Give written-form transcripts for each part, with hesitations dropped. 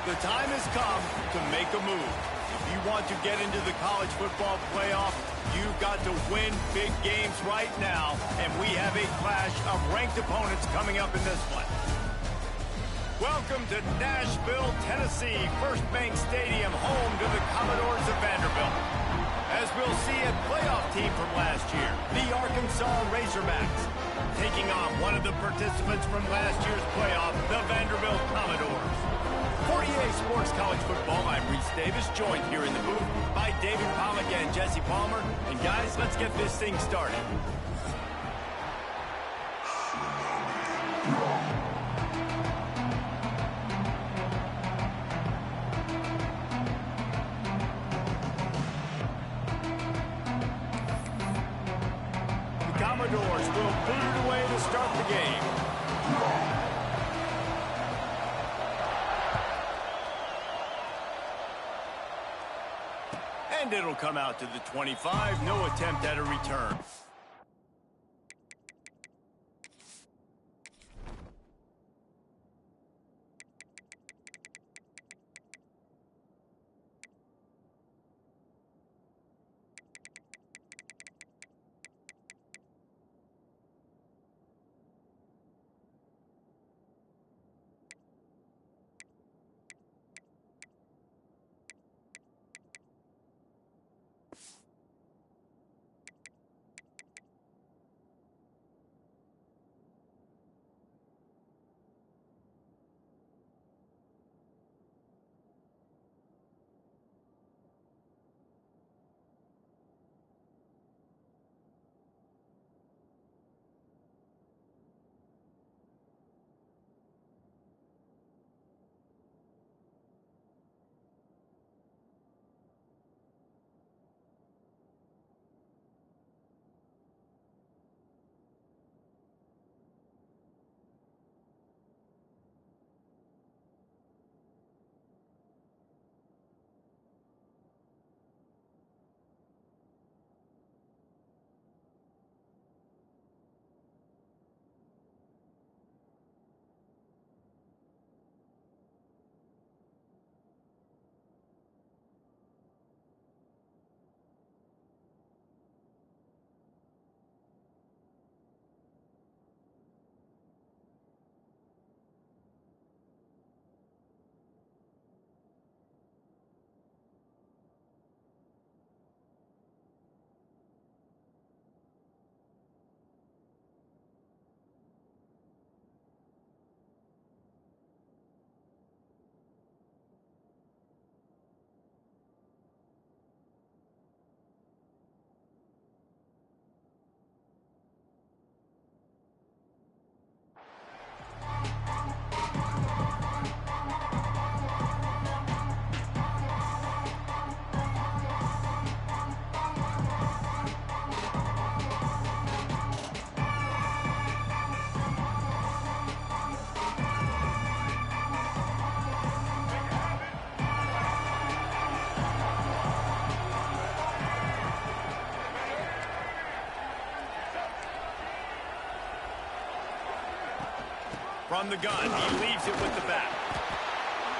The time has come to make a move. If you want to get into the college football playoff, you've got to win big games right now, and we have a clash of ranked opponents coming up in this one. Welcome to Nashville, Tennessee, First Bank Stadium, home to the Commodores of Vanderbilt. As we'll see, a playoff team from last year, the Arkansas Razorbacks, taking on one of the participants from last year's playoff, the Vanderbilt Commodores. For EA Sports College Football, I'm Reese Davis, joined here in the booth by David Pollack and Jesse Palmer. And guys, let's get this thing started. The Commodores will boot it away to start the game. And it'll come out to the 25. No attempt at a return. From the gun, he leaves it with the back.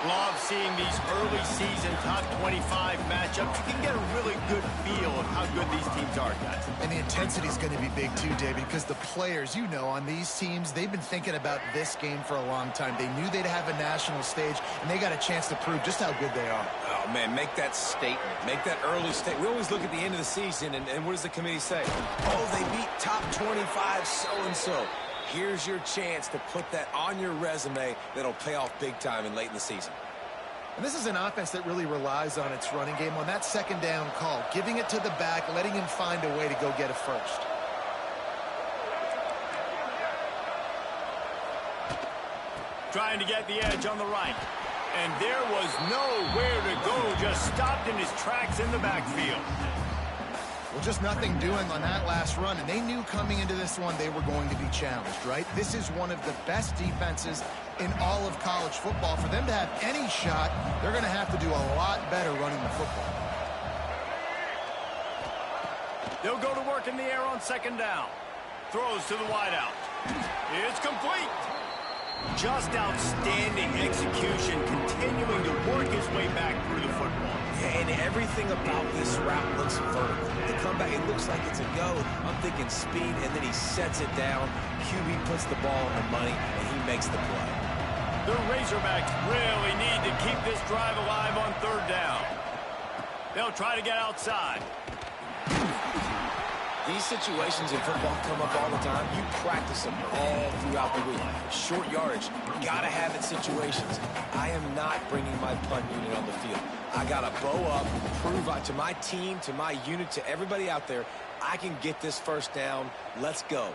Love seeing these early season top 25 matchups. You can get a really good feel of how good these teams are, guys. And the intensity is going to be big too, David, because the players, you know, on these teams, they've been thinking about this game for a long time. They knew they'd have a national stage, and they got a chance to prove just how good they are. Oh, man, make that statement. Make that early statement. We always look at the end of the season, and what does the committee say? Oh, they beat top 25 so-and-so. Here's your chance to put that on your resume that'll pay off big time and late in the season. And this is an offense that really relies on its running game on that second down call, giving it to the back, letting him find a way to go get a first. Trying to get the edge on the right. And there was nowhere to go, just stopped in his tracks in the backfield. Well, just nothing doing on that last run, and they knew coming into this one they were going to be challenged, right? This is one of the best defenses in all of college football. For them to have any shot, they're going to have to do a lot better running the football. They'll go to work in the air on second down. Throws to the wideout. It's complete. Just outstanding execution, continuing to work his way back through the football. Yeah, and everything about this route looks vertical. The comeback, it looks like it's a go. I'm thinking speed, and then he sets it down. QB puts the ball on the money, and he makes the play. The Razorbacks really need to keep this drive alive on third down. They'll try to get outside. These situations in football come up all the time. You practice them all throughout the week. Short yardage, gotta have it situations. I am not bringing my punt unit on the field. I gotta bow up, prove to my team, to my unit, to everybody out there, I can get this first down. Let's go.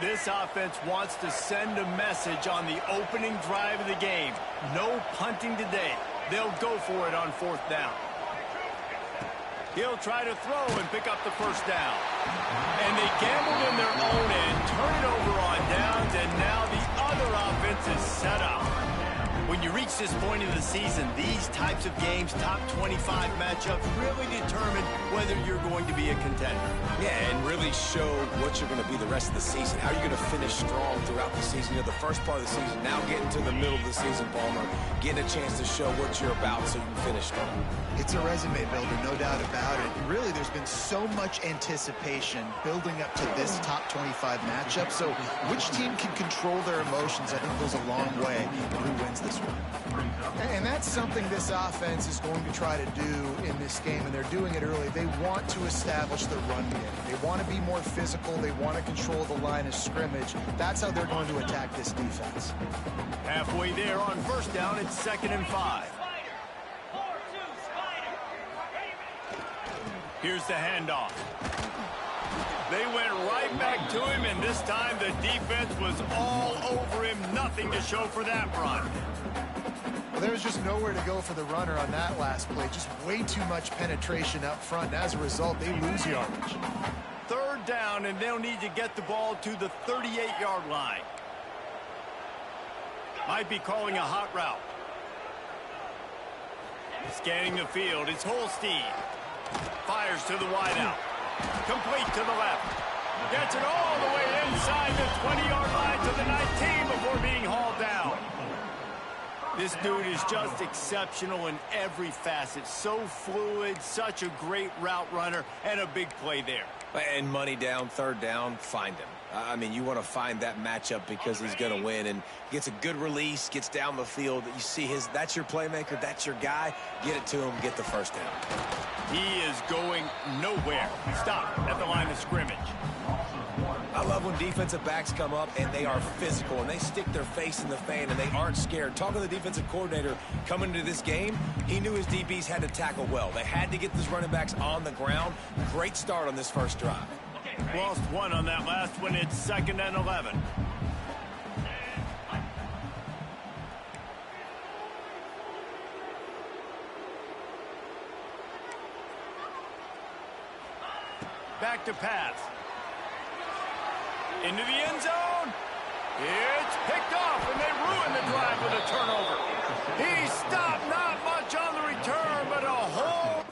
This offense wants to send a message on the opening drive of the game. No punting today. They'll go for it on fourth down. He'll try to throw and pick up the first down. And they gambled in their own end, turn it over on downs, and now the other offense is set up. When you reach this point in the season, these types of games, top 25 matchups, really determine whether you're going to be a contender. Yeah, and really show what you're going to be the rest of the season. How you're going to finish strong throughout the season. You know, the first part of the season, now getting to the middle of the season, Palmer, getting a chance to show what you're about so you can finish strong. It's a resume builder, no doubt about it. Really, there's been so much anticipation building up to this top 25 matchup. So which team can control their emotions, I think, goes a long way in who wins this one. And that's something this offense is going to try to do in this game, and they're doing it early. They want to establish the run game. They want to be more physical. They want to control the line of scrimmage. That's how they're going to attack this defense. Halfway there on first down, it's 2nd and 5. Here's the handoff. They went right back to him, and this time the defense was all over him. Nothing to show for that run. Well, there was just nowhere to go for the runner on that last play. Just way too much penetration up front. And as a result, they lose yardage. Third down, and they'll need to get the ball to the 38-yard line. Might be calling a hot route. Scanning the field, it's Holstein. Fires to the wideout. Complete to the left. Gets it all the way inside the 20-yard line to the 19 before being hauled down. This dude is just exceptional in every facet. So fluid, such a great route runner, and a big play there. And money down, third down, find him. I mean, you want to find that matchup because he's going to win, and gets a good release, gets down the field. You see that's your playmaker, that's your guy. Get it to him, get the first down. He is going nowhere. Stop at the line of scrimmage. I love when defensive backs come up and they are physical and they stick their face in the fan and they aren't scared. Talking to the defensive coordinator coming into this game, he knew his DBs had to tackle well. They had to get these running backs on the ground. Great start on this first drive. Lost one on that last one. It's 2nd and 11. Back to pass. Into the end zone. It's picked off, and they ruin the drive with a turnover. He stopped, not much on the return, but a whole...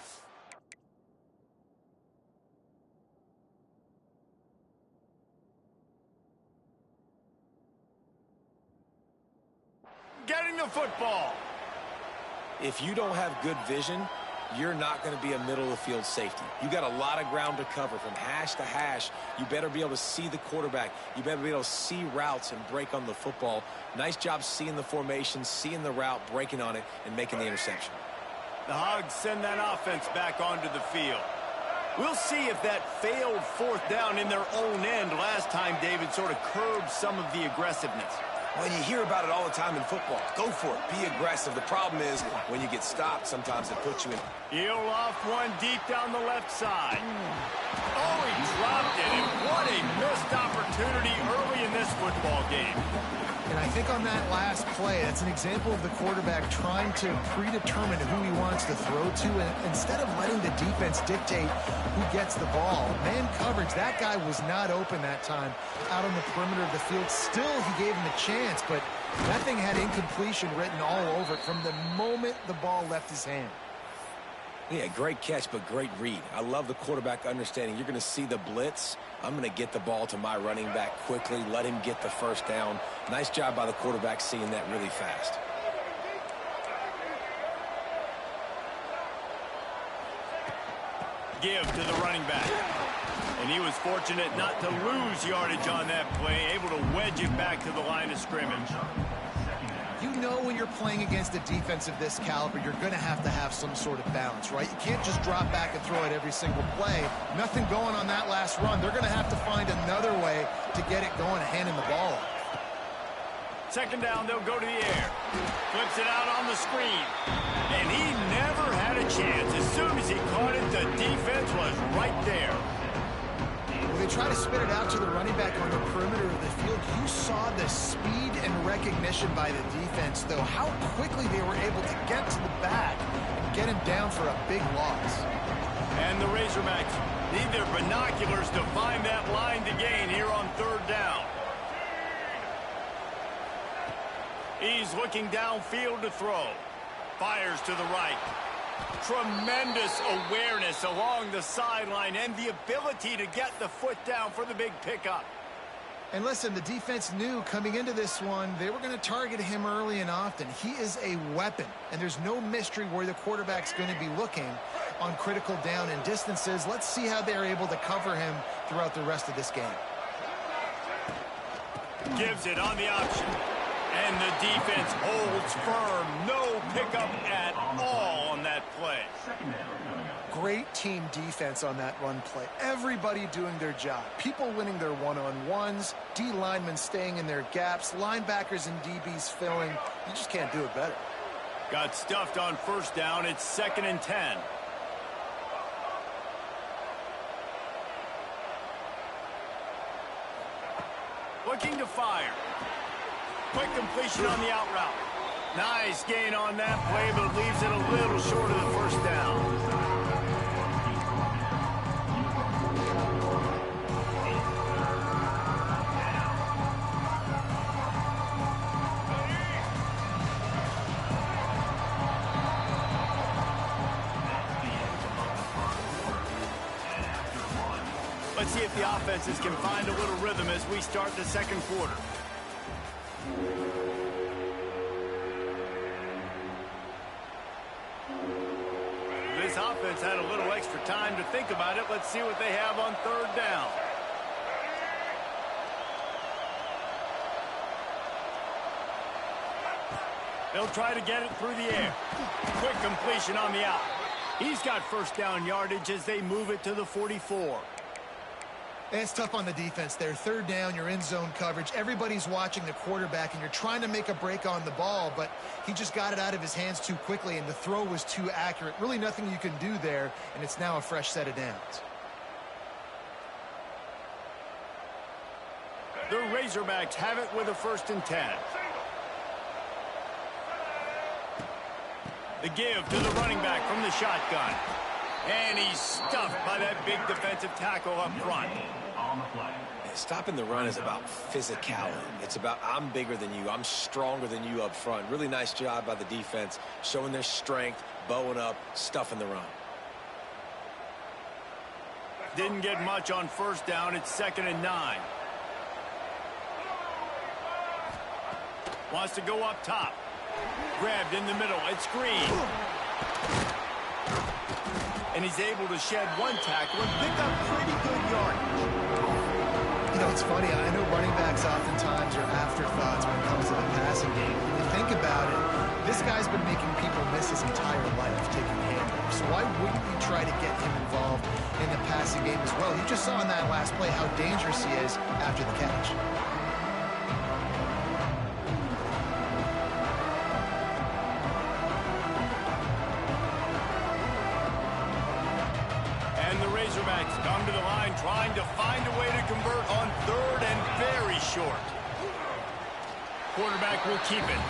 Getting the football. If you don't have good vision, you're not going to be a middle-of-the-field safety. You got a lot of ground to cover from hash to hash. You better be able to see the quarterback. You better be able to see routes and break on the football. Nice job seeing the formation, seeing the route, breaking on it, and making the interception. The Hogs send that offense back onto the field. We'll see if that failed fourth down in their own end last time, David, sort of curbed some of the aggressiveness. Well, you hear about it all the time in football. Go for it. Be aggressive. The problem is when you get stopped, sometimes it puts you in. He'll off one deep down the left side. Oh, he dropped it, and what a missed opportunity early in this football game. And I think on that last play, that's an example of the quarterback trying to predetermine who he wants to throw to, and instead of letting the defense dictate who gets the ball. Man coverage, that guy was not open that time out on the perimeter of the field. Still, he gave him a chance, but that thing had incompletion written all over it from the moment the ball left his hand. Yeah, great catch, but great read. I love the quarterback understanding. You're going to see the blitz. I'm going to get the ball to my running back quickly, let him get the first down. Nice job by the quarterback seeing that really fast. Give to the running back. And he was fortunate not to lose yardage on that play, able to wedge it back to the line of scrimmage. You know when you're playing against a defense of this caliber, you're going to have some sort of balance, right? You can't just drop back and throw it every single play. Nothing going on that last run. They're going to have to find another way to get it going and handing the ball off. Second down, they'll go to the air. Flips it out on the screen. And he never had a chance. As soon as he caught it, the defense was right there. Well, they try to spit it out to the running back on the perimeter of the field. You saw the speed and recognition by the defense, though, how quickly they were able to get to the back and get him down for a big loss. And the Razorbacks need their binoculars to find that line to gain here on third down. He's looking downfield to throw. Fires to the right. Tremendous awareness along the sideline and the ability to get the foot down for the big pickup. And listen, the defense knew coming into this one, they were going to target him early and often. He is a weapon, and there's no mystery where the quarterback's going to be looking on critical down and distances. Let's see how they're able to cover him throughout the rest of this game. Gives it on the option. And the defense holds firm. No pickup at all on that play. Great team defense on that run play. Everybody doing their job. People winning their one-on-ones. D linemen staying in their gaps. Linebackers and DBs filling. You just can't do it better. Got stuffed on first down. It's 2nd and 10. Looking to fire. Quick completion on the out route. Nice gain on that play, but it leaves it a little short of the first down. Let's see if the offenses can find a little rhythm as we start the second quarter. This offense had a little extra time to think about it. Let's see what they have on third down. They'll try to get it through the air. Quick completion on the out. He's got first down yardage as they move it to the 44. It's tough on the defense there. Third down, you're in zone coverage. Everybody's watching the quarterback, and you're trying to make a break on the ball, but he just got it out of his hands too quickly, and the throw was too accurate. Really nothing you can do there, and it's now a fresh set of downs. The Razorbacks have it with a 1st and 10. The give to the running back from the shotgun. And he's stuffed by that big defensive tackle up front. Stopping the run is about physicality. It's about I'm bigger than you. I'm stronger than you up front. Really nice job by the defense, showing their strength, bowing up, stuffing the run. Didn't get much on first down. It's 2nd and 9. Wants to go up top. Grabbed in the middle. It's Green. And he's able to shed one tackle and pick up pretty good yardage. You know, it's funny. I know running backs oftentimes are afterthoughts when it comes to the passing game. When you think about it, this guy's been making people miss his entire life taking handoffs. So why wouldn't you try to get him involved in the passing game as well? You just saw in that last play how dangerous he is after the catch. Razorbacks come to the line trying to find a way to convert on 3rd and very short. Quarterback will keep it.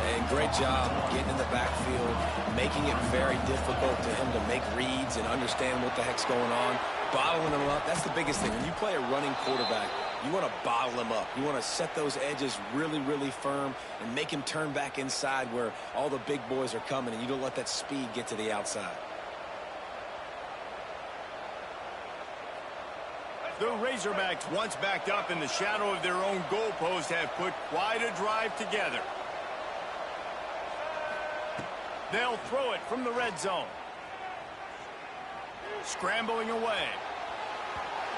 And great job getting in the backfield, making it very difficult to him to make reads and understand what the heck's going on, bottling him up. That's the biggest thing. When you play a running quarterback, you want to bottle him up. You want to set those edges really, really firm and make him turn back inside where all the big boys are coming, and you don't let that speed get to the outside. The Razorbacks, once backed up in the shadow of their own goalpost, have put quite a drive together. They'll throw it from the red zone. Scrambling away.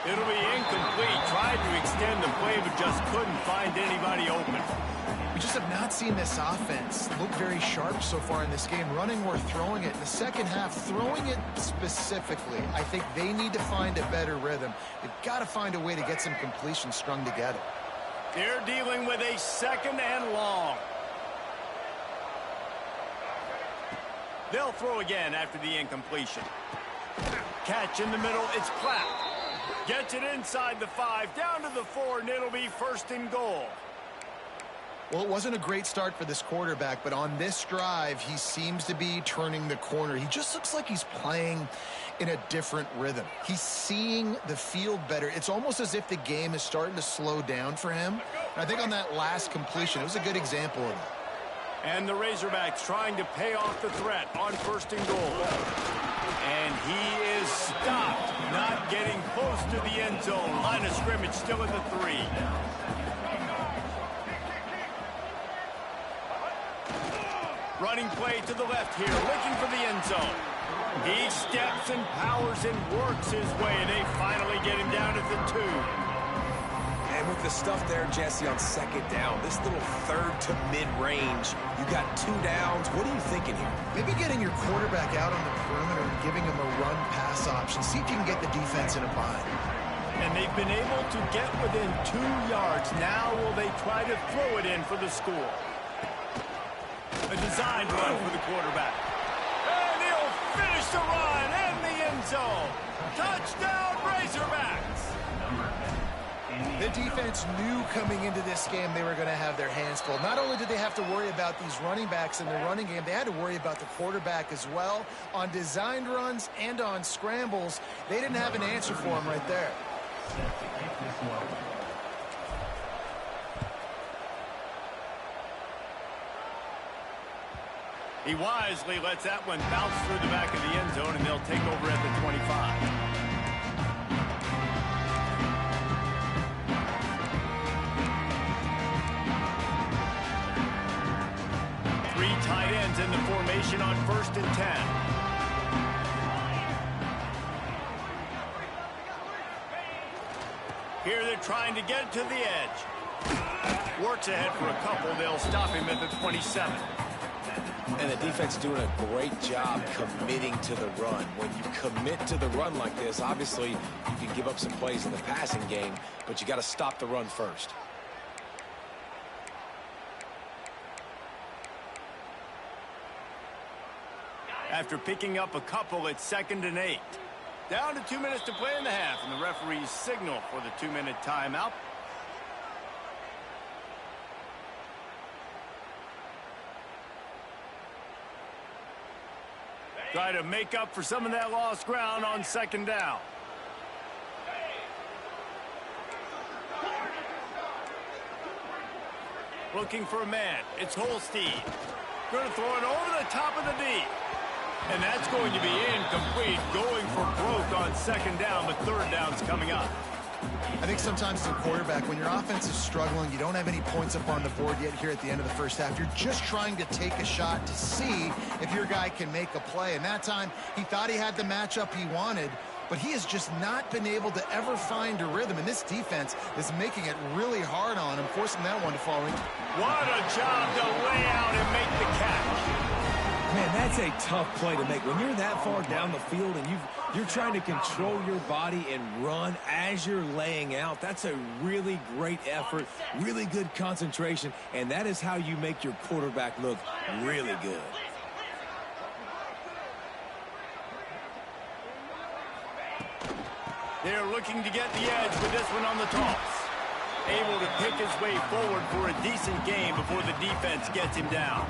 It'll be incomplete. Tried to extend the play, but just couldn't find anybody open. We just have not seen this offense look very sharp so far in this game, running or throwing it. In the second half, throwing it specifically, I think they need to find a better rhythm. They've got to find a way to get some completions strung together. They're dealing with a second and long. They'll throw again after the incompletion. Catch in the middle, it's Platt. Gets it inside the 5, down to the 4, and it'll be first and goal. Well, it wasn't a great start for this quarterback, but on this drive, he seems to be turning the corner. He just looks like he's playing in a different rhythm. He's seeing the field better. It's almost as if the game is starting to slow down for him. And I think on that last completion, it was a good example of that. And the Razorbacks trying to pay off the threat on first and goal. And he is stopped, not getting close to the end zone. Line of scrimmage still at the 3. Running play to the left here, looking for the end zone. He steps and powers and works his way, and they finally get him down at the 2. And with the stuff there, Jesse, on second down, this little third to mid-range, you got 2 downs. What are you thinking here? Maybe getting your quarterback out on the perimeter and giving him a run-pass option. See if you can get the defense in a bind. And they've been able to get within 2 yards. Now will they try to throw it in for the score? A designed run for the quarterback. And he'll finish the run in the end zone. Touchdown, Razorbacks! The defense knew coming into this game they were going to have their hands full. Not only did they have to worry about these running backs in the running game, they had to worry about the quarterback as well. On designed runs and on scrambles, they didn't have an answer for him right there. He wisely lets that one bounce through the back of the end zone, and they'll take over at the 25. Three tight ends in the formation on first and 10. Here they're trying to get to the edge. Works ahead for a couple. They'll stop him at the 27. And the defense doing a great job committing to the run. When you commit to the run like this, obviously you can give up some plays in the passing game, but you got to stop the run first. After picking up a couple, it's 2nd and 8. Down to 2 minutes to play in the half, and the referees signal for the 2-minute timeout. Try to make up for some of that lost ground on second down. Looking for a man. It's Holstein. Going to throw it over the top of the D. And that's going to be incomplete. Going for broke on second down, but third down's coming up. I think sometimes as a quarterback, when your offense is struggling, you don't have any points up on the board yet here at the end of the first half. You're just trying to take a shot to see if your guy can make a play. And that time, he thought he had the matchup he wanted, but he has just not been able to ever find a rhythm. And this defense is making it really hard on him, forcing that one to fall in. What a job to lay out and make the catch. Man, that's a tough play to make. When you're that far down the field and you're trying to control your body and run as you're laying out, that's a really great effort, really good concentration, and that is how you make your quarterback look really good. They're looking to get the edge with this one on the toss. Able to pick his way forward for a decent game before the defense gets him down.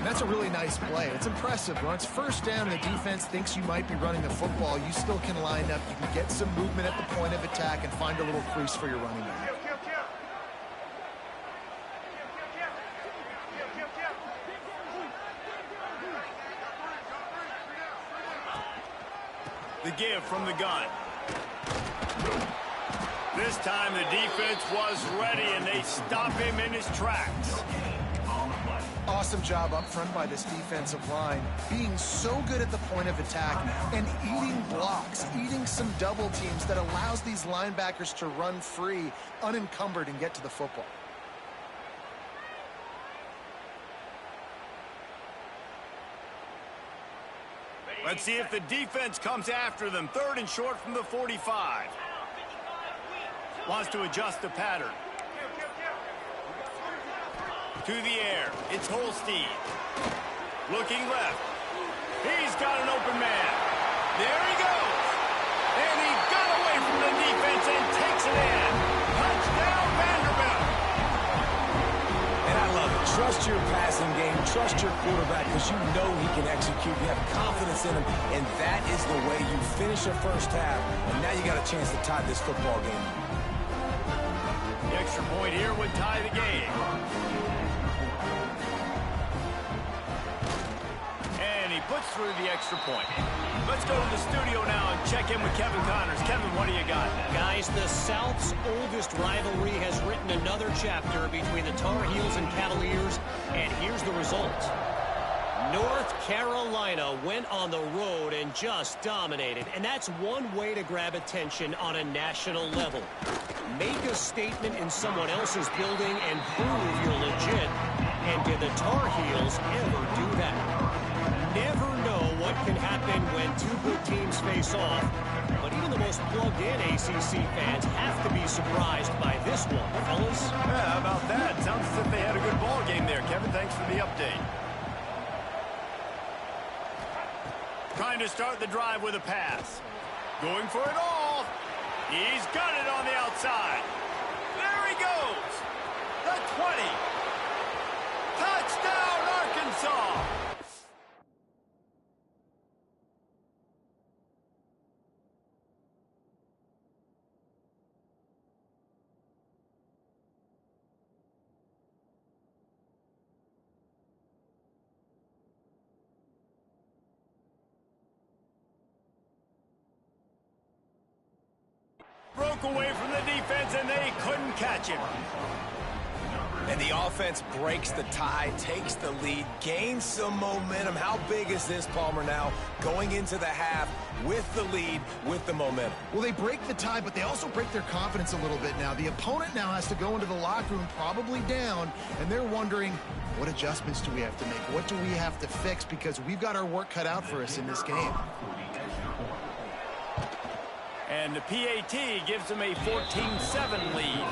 That's a really nice play. It's impressive. When it's first down and the defense thinks you might be running the football, you still can line up. You can get some movement at the point of attack and find a little crease for your running back. The give from the gun. This time the defense was ready, and they stop him in his tracks. Awesome job up front by this defensive line, being so good at the point of attack and eating blocks, eating some double teams that allows these linebackers to run free, unencumbered, and get to the football. Let's see if the defense comes after them. 3rd and short from the 45. Wants to adjust the pattern. To the air. It's Holstein. Looking left. He's got an open man. There he goes. And he got away from the defense and takes it in. Touchdown, Vanderbilt. And I love it. Trust your passing game. Trust your quarterback because you know he can execute. You have confidence in him. And that is the way you finish a first half. And now you got a chance to tie this football game. The extra point here would tie the game. And he puts through the extra point. Let's go to the studio now and check in with Kevin Connors. Kevin, what do you got? Guys, the South's oldest rivalry has written another chapter between the Tar Heels and Cavaliers, and here's the result. North Carolina went on the road and just dominated, and that's one way to grab attention on a national level. Make a statement in someone else's building and prove you're legit. And did the Tar Heels ever do that? Never know what can happen when two good teams face off, but even the most plugged-in ACC fans have to be surprised by this one, fellas. Yeah, how about that? Sounds as if they had a good ball game there. Kevin, thanks for the update. Trying to start the drive with a pass. Going for it all. He's got it on the outside. There he goes. The 20. Touchdown, Arkansas. Broke away from the defense, and they couldn't catch him. And the offense breaks the tie, takes the lead, gains some momentum. How big is this, Palmer, now? Going into the half with the lead, with the momentum. Well, they break the tie, but they also break their confidence a little bit now. The opponent now has to go into the locker room probably down, and they're wondering, what adjustments do we have to make? What do we have to fix? Because we've got our work cut out for us in this game. And the PAT gives them a 14-7 lead.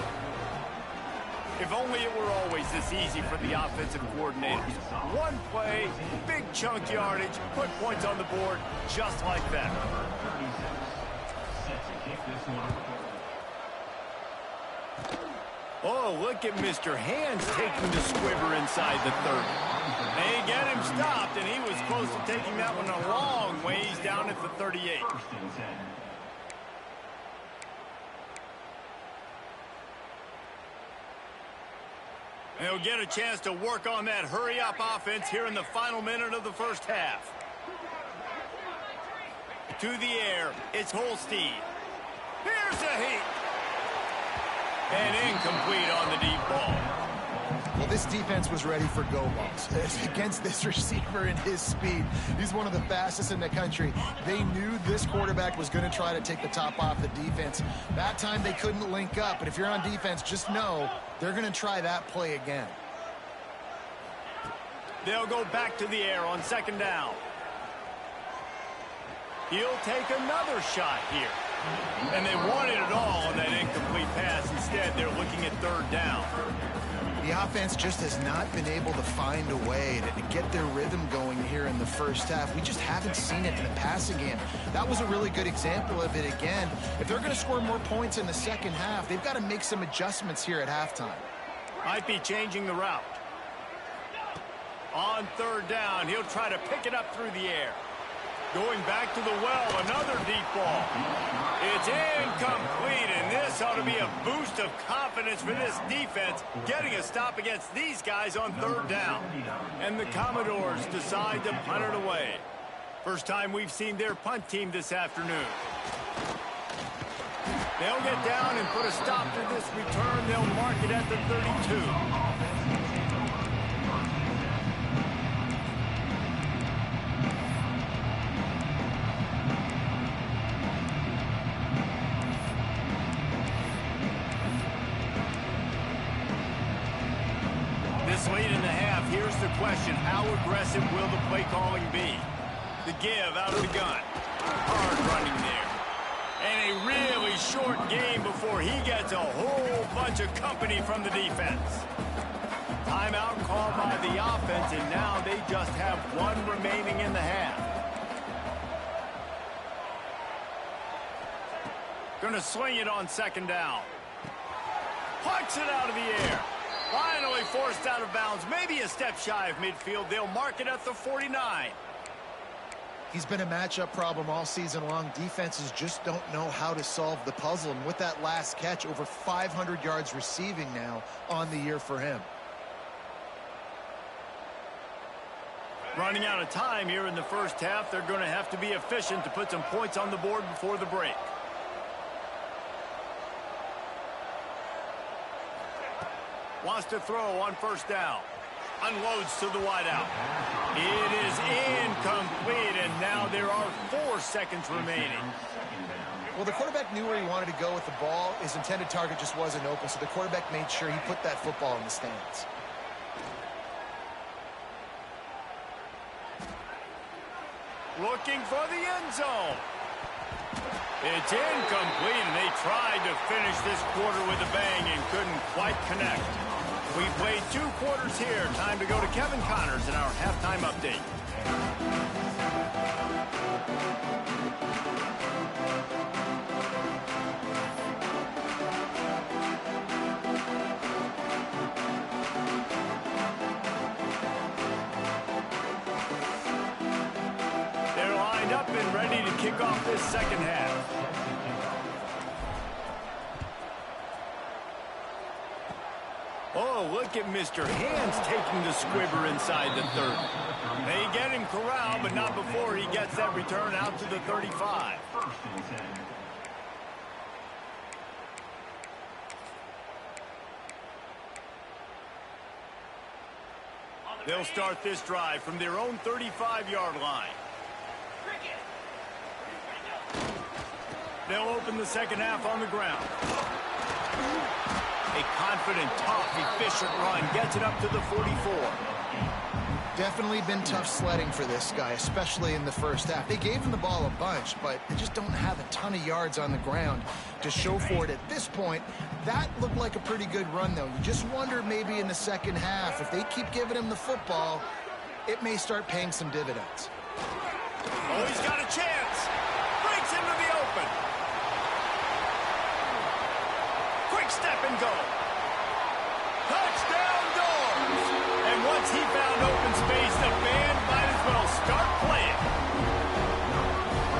If only it were always this easy for the offensive coordinators. One play, big chunk yardage, put points on the board just like that. Oh, look at Mr. Hands taking the squibber inside the 30. They get him stopped, and he was close to taking that one a long ways down at the 38. They'll get a chance to work on that hurry-up offense here in the final minute of the first half. To the air, it's Holstein. Here's a heat. And incomplete on the deep ball. Well, this defense was ready for go balls against this receiver and his speed. He's one of the fastest in the country. They knew this quarterback was going to try to take the top off the defense. That time they couldn't link up, but if you're on defense, just know they're going to try that play again. They'll go back to the air on 2nd down. He'll take another shot here. And they wanted it all on that incomplete pass. Instead, they're looking at 3rd down. The offense just has not been able to find a way to get their rhythm going here in the first half. We just haven't seen it in the passing game. That was a really good example of it again. If they're going to score more points in the second half, they've got to make some adjustments here at halftime. Might be changing the route. On 3rd down, he'll try to pick it up through the air. Going back to the well, another deep ball. It's incomplete, and this ought to be a boost of confidence for this defense, getting a stop against these guys on 3rd down. And the Commodores decide to punt it away. First time we've seen their punt team this afternoon. They'll get down and put a stop to this return. They'll mark it at the 32. This late in the half, here's the question. How aggressive will the play calling be? The give out of the gun. Hard running there. And a really short game before he gets a whole bunch of company from the defense. Timeout called by the offense, and now they just have one remaining in the half. Going to swing it on second down. Pucks it out of the air. Finally forced out of bounds. Maybe a step shy of midfield. They'll mark it at the 49. He's been a matchup problem all season long. Defenses just don't know how to solve the puzzle. And with that last catch, over 500 yards receiving now on the year for him. Running out of time here in the first half. They're going to have to be efficient to put some points on the board before the break. Wants to throw on first down. Unloads to the wideout. It is incomplete, and now there are 4 seconds remaining. Well, the quarterback knew where he wanted to go with the ball. His intended target just wasn't open, so the quarterback made sure he put that football in the stands. Looking for the end zone. It's incomplete, and they tried to finish this quarter with a bang and couldn't quite connect. We played 2 quarters here. Time to go to Kevin Connors in our halftime update. They're lined up and ready to kick off this second half. Oh, look at Mr. Hands taking the squibber inside the 30. They get him corralled, but not before he gets that return out to the 35. They'll start this drive from their own 35-yard line. They'll open the second half on the ground. A confident, tough, efficient run gets it up to the 44. Definitely been tough sledding for this guy, especially in the first half. They gave him the ball a bunch, but they just don't have a ton of yards on the ground to show for it at this point. That looked like a pretty good run, though. You just wonder maybe in the second half, if they keep giving him the football, it may start paying some dividends. Oh, he's got a chance. Breaks into the open. Quick step and go. Touchdown Dogs. And once he found open space, the band might as well start playing.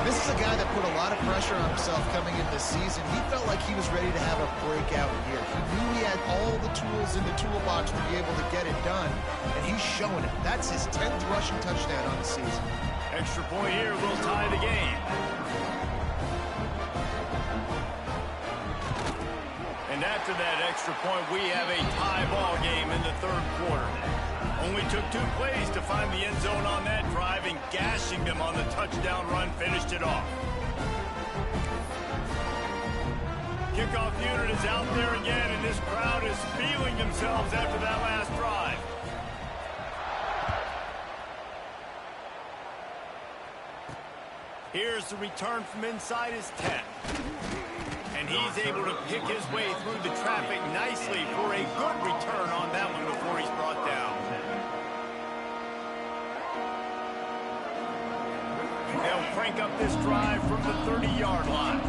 This is a guy that put a lot of pressure on himself coming into the season. He felt like he was ready to have a breakout year. He knew he had all the tools in the toolbox to be able to get it done, and he's showing it. That's his 10th rushing touchdown on the season. Extra point here will tie the game. And after that extra point, we have a tie ball game in the third quarter. Only took 2 plays to find the end zone on that drive, and gashing them on the touchdown run finished it off. Kickoff unit is out there again, and this crowd is feeling themselves after that last drive. Here's the return from inside his 10. And he's able to pick his way through the traffic nicely for a good return on that one before he's brought down. They'll crank up this drive from the 30-yard line.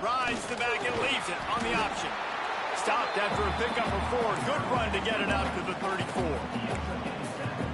Rides the back and leaves it on the option. Stopped after a pickup of 4. Good run to get it out to the 34.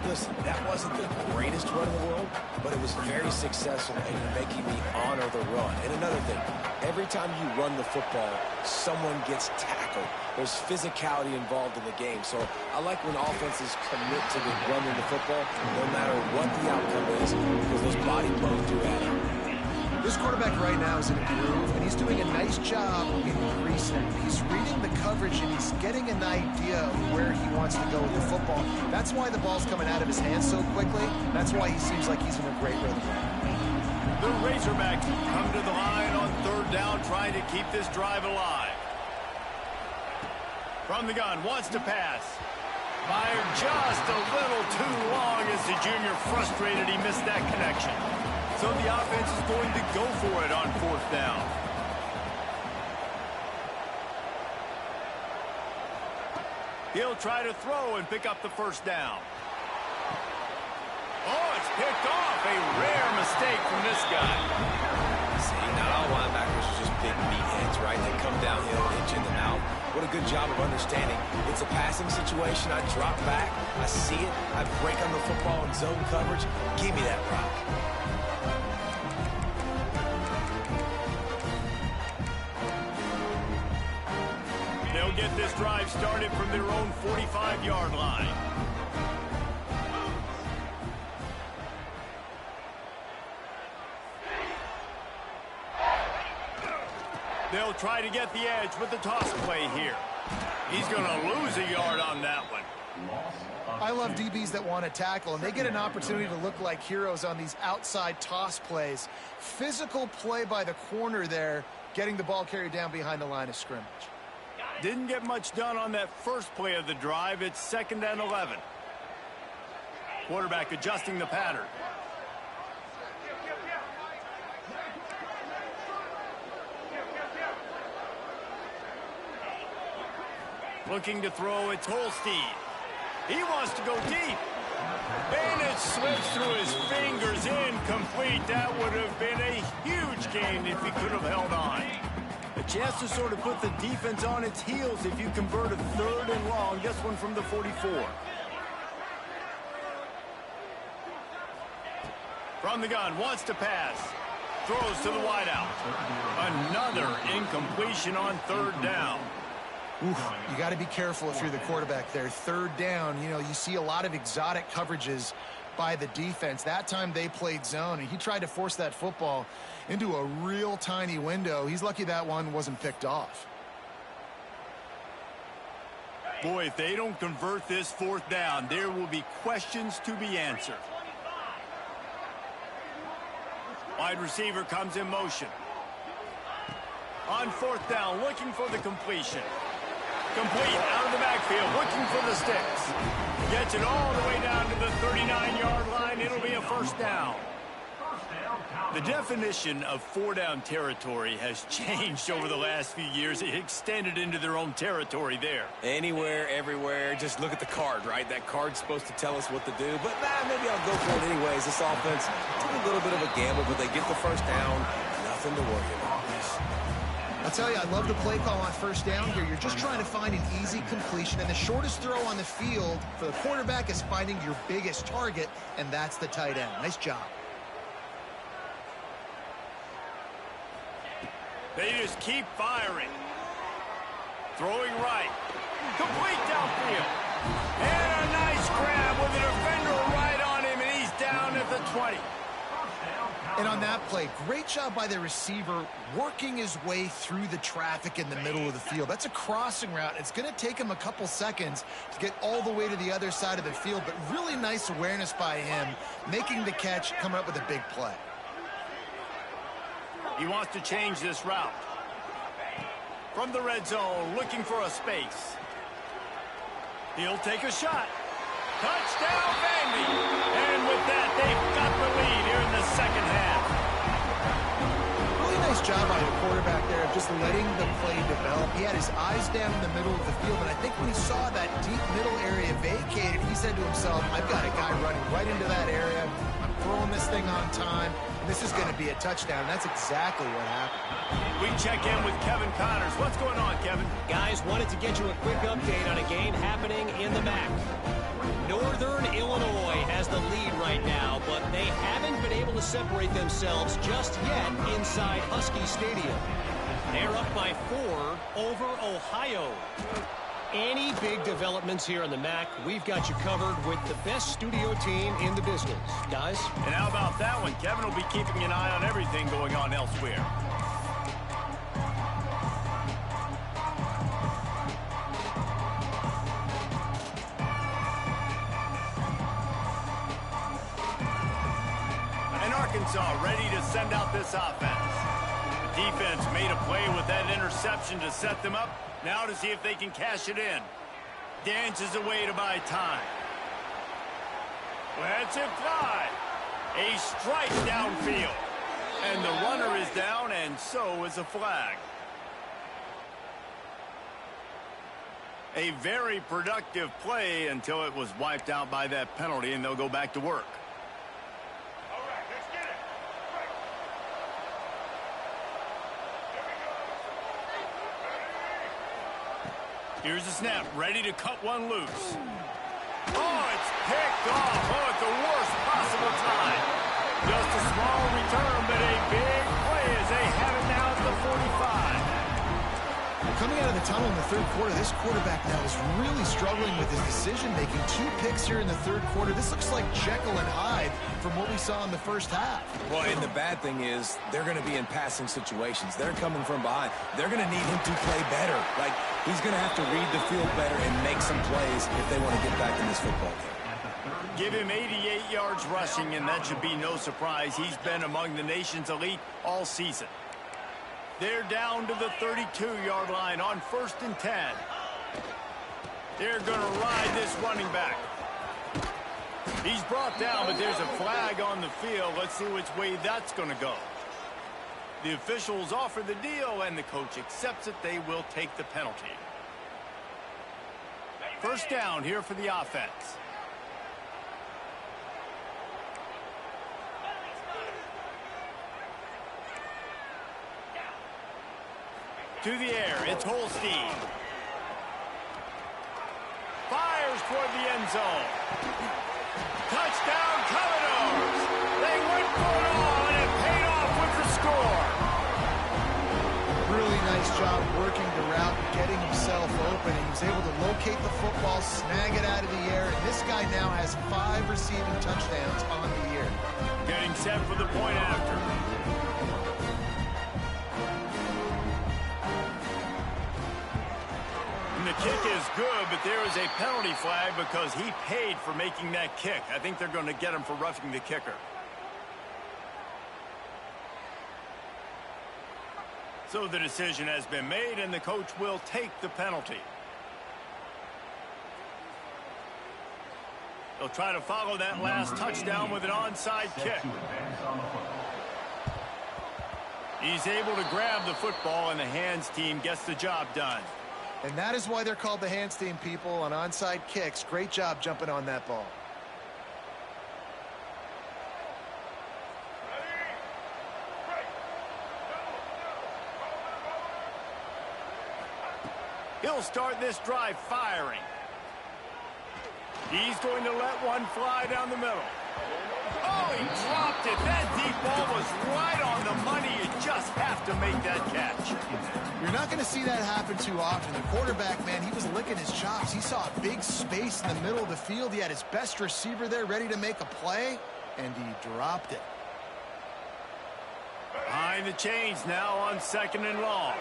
Listen, that wasn't the greatest run in the world, but it was very successful and making me honor the run. And another thing, every time you run the football, someone gets tackled. There's physicality involved in the game. So I like when offenses commit to the running the football, no matter what the outcome is, because those body blows do add up. This This quarterback right now is in a groove, and he's doing a nice job in pre-snap. He's reading the coverage, and he's getting an idea of where he wants to go with the football. That's why the ball's coming out of his hands so quickly. That's why he seems like he's in a great rhythm. The Razorbacks come to the line on third down, trying to keep this drive alive. From the gun, wants to pass. Fired just a little too long as the junior frustrated he missed that connection. So the offense is going to go for it on fourth down. He'll try to throw and pick up the first down. Oh, it's picked off. A rare mistake from this guy. See, not all linebackers are just big meatheads, right? They come downhill, hit you in the mouth. What a good job of understanding. It's a passing situation. I drop back. I see it. I break on the football in zone coverage. Give me that rock. They'll get this drive started from their own 45-yard line. They'll try to get the edge with the toss play here. He's going to lose a yard on that one. I love DBs that want to tackle, and they get an opportunity to look like heroes on these outside toss plays. Physical play by the corner there, getting the ball carried down behind the line of scrimmage. Didn't get much done on that first play of the drive. It's 2nd and 11. Quarterback adjusting the pattern. Looking to throw, it's Holstein. He wants to go deep. And it slips through his fingers, incomplete. That would have been a huge gain if he could have held on. A chance to sort of put the defense on its heels if you convert a 3rd and long. This one from the 44. From the gun, wants to pass. Throws to the wideout. Another incompletion on 3rd down. Oof, you got to be careful if you're the quarterback there. 3rd down, you know, you see a lot of exotic coverages by the defense. That time they played zone, and he tried to force that football into a real tiny window. He's lucky that one wasn't picked off. Boy, if they don't convert this 4th down, there will be questions to be answered. Wide receiver comes in motion. On 4th down, looking for the completion. Complete out of the backfield, looking for the sticks. Gets it all the way down to the 39-yard line. It'll be a 1st down. The definition of 4-down territory has changed over the last few years. It extended into their own territory there. Anywhere, everywhere, just look at the card, right? That card's supposed to tell us what to do, but maybe I'll go for it anyways. This offense took a little bit of a gamble, but they get the 1st down. Nothing to worry about. I'll tell you, I love the play call on 1st down here. You're just trying to find an easy completion, and the shortest throw on the field for the quarterback is finding your biggest target, and that's the tight end. Nice job. They just keep firing. Throwing right. Complete downfield. And a nice grab with a defender right on him, and he's down at the 20. And on that play, great job by the receiver working his way through the traffic in the middle of the field. That's a crossing route. It's going to take him a couple seconds to get all the way to the other side of the field, but really nice awareness by him, making the catch, coming up with a big play. He wants to change this route. From the red zone, looking for a space. He'll take a shot. Touchdown, Vandy! And with that, they've got the lead here in the 2nd half. Really nice job by the quarterback there of just letting the play develop. He had his eyes down in the middle of the field, and I think when he saw that deep middle area vacated, he said to himself, I've got a guy running right into that area. I'm throwing this thing on time. This is going to be a touchdown. That's exactly what happened. We check in with Kevin Connors. What's going on, Kevin? Guys, wanted to get you a quick update on a game happening in the MAC. Northern Illinois has the lead right now, but they haven't been able to separate themselves just yet inside Husky Stadium. They're up by 4 over Ohio. Any big developments here on the MAC, we've got you covered with the best studio team in the business. Guys? And how about that one? Kevin will be keeping an eye on everything going on elsewhere. And Arkansas ready to send out this offense. The defense made a play with that interception to set them up. Now to see if they can cash it in. Dances away to buy time. Lets it fly. A strike downfield. And the runner is down, and so is a flag. A very productive play until it was wiped out by that penalty, and they'll go back to work. Here's the snap, ready to cut one loose. Oh, it's picked off. Oh, at the worst possible time. Just a small return, but a big play as they have it now at the 45. Coming out of the tunnel in the third quarter, this quarterback now is really struggling with his decision-making. 2 picks here in the third quarter. This looks like Jekyll and Hyde from what we saw in the first half. Well, and the bad thing is they're going to be in passing situations. They're coming from behind. They're going to need him to play better. Like, he's going to have to read the field better and make some plays if they want to get back in this football game. Give him 88 yards rushing, and that should be no surprise. He's been among the nation's elite all season. They're down to the 32-yard line on 1st and 10. They're going to ride this running back. He's brought down, but there's a flag on the field. Let's see which way that's going to go. The officials offer the deal, and the coach accepts it. They will take the penalty. First down here for the offense. To the air, it's Holstein. Fires toward the end zone. Touchdown, Commodores! They went for it all, and it paid off with the score. Really nice job working the route and getting himself open. He was able to locate the football, snag it out of the air, and this guy now has 5 receiving touchdowns on the year. Getting set for the point after. And the kick is good, but there is a penalty flag because he paid for making that kick. I think they're going to get him for roughing the kicker. So the decision has been made, and the coach will take the penalty. They'll try to follow that last touchdown with an onside kick. He's able to grab the football, and the hands team gets the job done. And that is why they're called the hands team, people, on onside kicks. Great job jumping on that ball. He'll start this drive firing. He's going to let one fly down the middle. Oh, he dropped it. That deep ball was right on the money. You just have to make that catch. You're not going to see that happen too often. The quarterback, man, he was licking his chops. He saw a big space in the middle of the field. He had his best receiver there ready to make a play, and he dropped it. Behind the chains now on 2nd and long.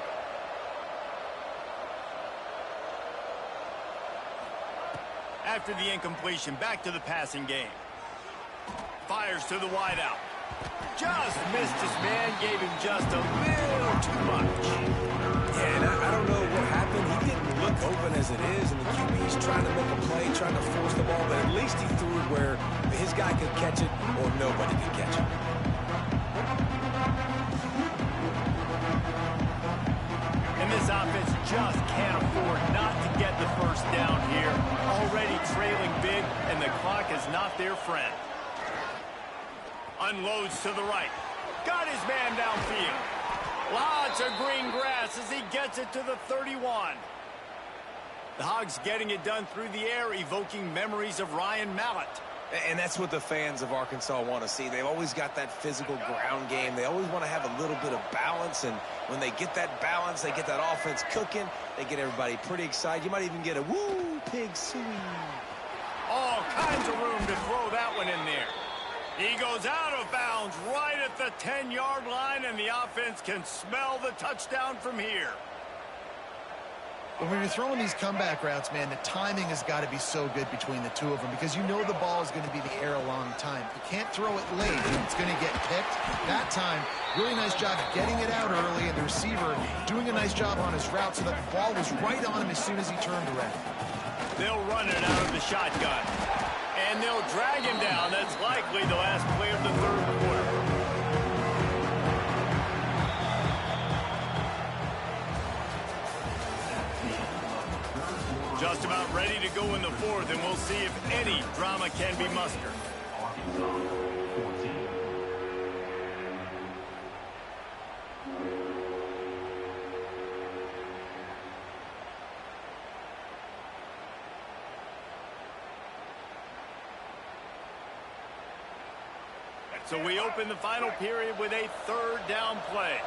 After the incompletion, back to the passing game. Fires to the wideout. Just missed his man, gave him just a little too much. Yeah, and I don't know what happened. He didn't look open as it is, and the QB's trying to make a play, trying to force the ball, but at least he threw it where his guy could catch it or nobody could catch it. And this offense just can't afford not to get the first down here. Already trailing big, and the clock is not their friend. Unloads to the right. Got his man downfield. Lots of green grass as he gets it to the 31. The Hogs getting it done through the air, evoking memories of Ryan Mallett. And that's what the fans of Arkansas want to see. They've always got that physical ground game. They always want to have a little bit of balance, and when they get that balance, they get that offense cooking, they get everybody pretty excited. You might even get a woo, pig suey. All kinds of room to throw that one in there. He goes out of bounds right at the 10-yard line, and the offense can smell the touchdown from here. But when you're throwing these comeback routes, man, the timing has got to be so good between the two of them because you know the ball is going to be in the air a long time. You can't throw it late. It's going to get picked. That time, really nice job getting it out early, and the receiver doing a nice job on his route so that the ball was right on him as soon as he turned around. They'll run it out of the shotgun. And they'll drag him down. That's likely the last play of the third quarter. Just about ready to go in the fourth, and we'll see if any drama can be mustered. So we open the final period with a third down play.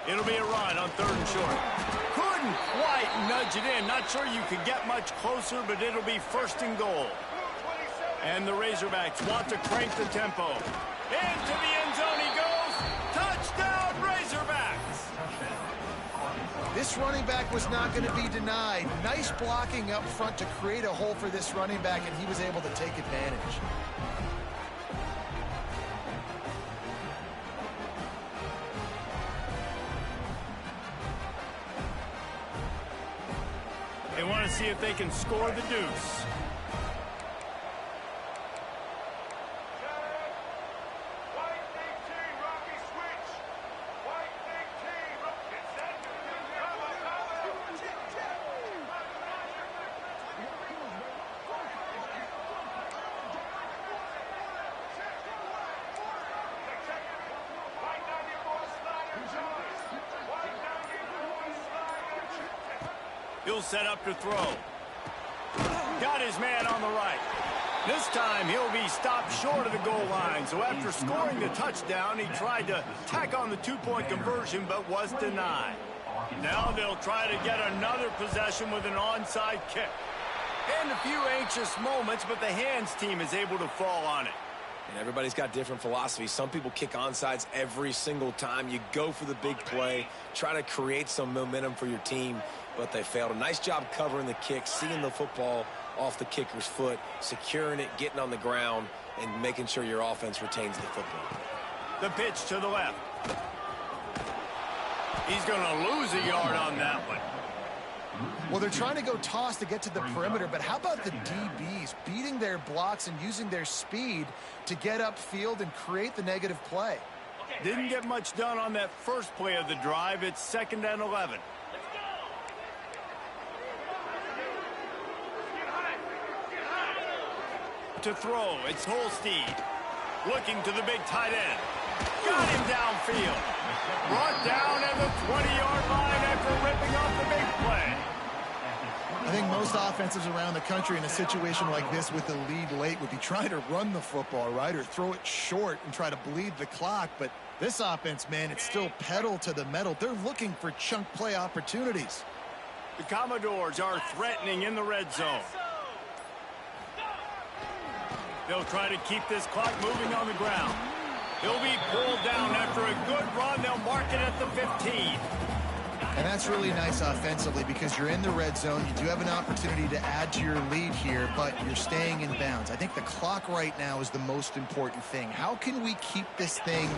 It'll be a run on third and short. Couldn't quite nudge it in. Not sure you could get much closer, but it'll be first and goal. And the Razorbacks want to crank the tempo. Into the end zone he goes. Touchdown, Razorbacks! This running back was not going to be denied. Nice blocking up front to create a hole for this running back, and he was able to take advantage. They want to see if they can score the deuce. He'll set up to throw. Got his man on the right. This time he'll be stopped short of the goal line. So after scoring the touchdown, he tried to tack on the two-point conversion but was denied. Now they'll try to get another possession with an onside kick. And a few anxious moments, but the hands team is able to fall on it. And everybody's got different philosophies. Some people kick onside every single time. You go for the big play, try to create some momentum for your team, but they failed. A nice job covering the kick, seeing the football off the kicker's foot, securing it, getting on the ground, and making sure your offense retains the football. The pitch to the left. He's going to lose a yard on that one. Well, they're trying to go toss to get to the perimeter, but how about the DBs beating their blocks and using their speed to get upfield and create the negative play? Didn't get much done on that first play of the drive. It's 2nd and 11. To throw, it's Holstein. Looking to the big tight end. Got him downfield. Brought down at the 20-yard line after ripping off the big play. I think most offenses around the country in a situation like this with the lead late would be trying to run the football, right, or throw it short and try to bleed the clock. But this offense, man, it's still pedal to the metal. They're looking for chunk play opportunities. The Commodores are threatening in the red zone. They'll try to keep this clock moving on the ground. He'll be pulled down after a good run. They'll mark it at the 15. And that's really nice offensively because you're in the red zone. You do have an opportunity to add to your lead here, but you're staying in bounds. I think the clock right now is the most important thing. How can we keep this thing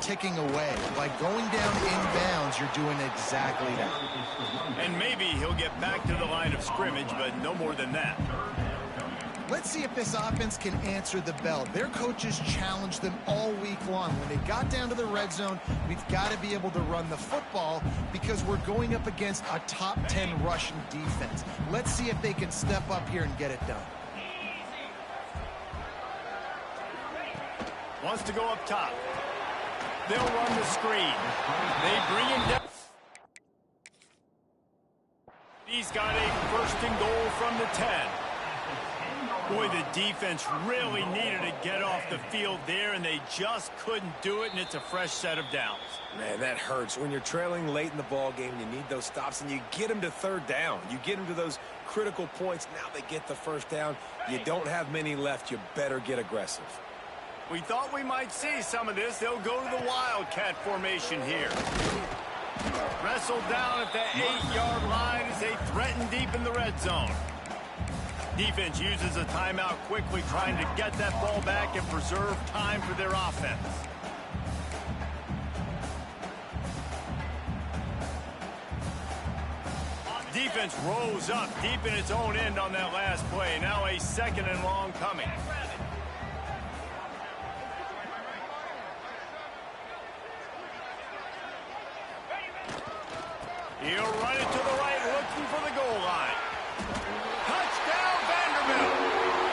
ticking away? By going down in bounds, you're doing exactly that. And maybe he'll get back to the line of scrimmage, but no more than that. Let's see if this offense can answer the bell. Their coaches challenged them all week long. When they got down to the red zone, we've got to be able to run the football because we're going up against a top 10 rushing defense. Let's see if they can step up here and get it done. Wants to go up top. They'll run the screen. They bring him down. He's got a first and goal from the 10. Boy, the defense really needed to get off the field there, and they just couldn't do it, and it's a fresh set of downs. Man, that hurts. When you're trailing late in the ball game, you need those stops, and you get them to third down. You get them to those critical points. Now they get the first down. You don't have many left. You better get aggressive. We thought we might see some of this. They'll go to the Wildcat formation here. Wrestled down at the 8-yard line as they threaten deep in the red zone. Defense uses a timeout quickly, trying to get that ball back and preserve time for their offense. Defense rose up deep in its own end on that last play. Now a second and long coming. He'll run it to the right, looking for the goal line. Touchdown, Vanderbilt!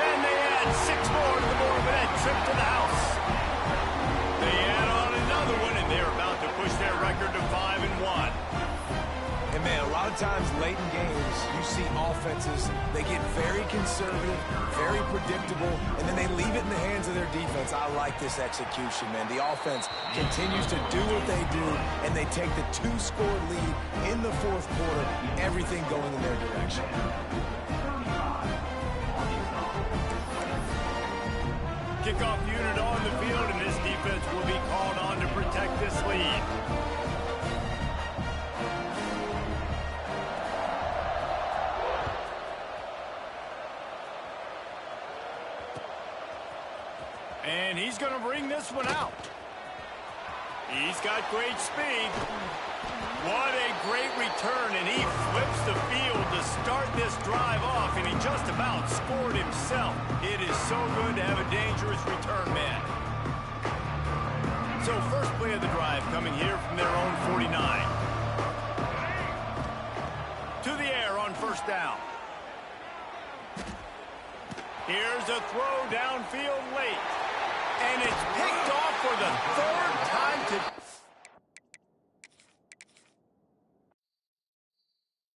And they add 6 more to the board with that trip to the house. They add on another one, and they're about to push their record to 5-1. And, man, a lot of times late in games, you see offenses, they get very conservative, very predictable, and then they leave it in the hands of their defense. I like this execution, man. The offense continues to do what they do, and they take the 2-score lead in the fourth quarter, everything going in their direction. Kickoff unit on the field, and this defense will be called on to protect this lead. And he's going to bring this one out. He's got great speed. What a great return, and he flips the field to start this drive off, and he just about scored himself. It is so good to have a dangerous return man. So first play of the drive coming here from their own 49. To the air on first down. Here's a throw downfield late. And it's picked off for the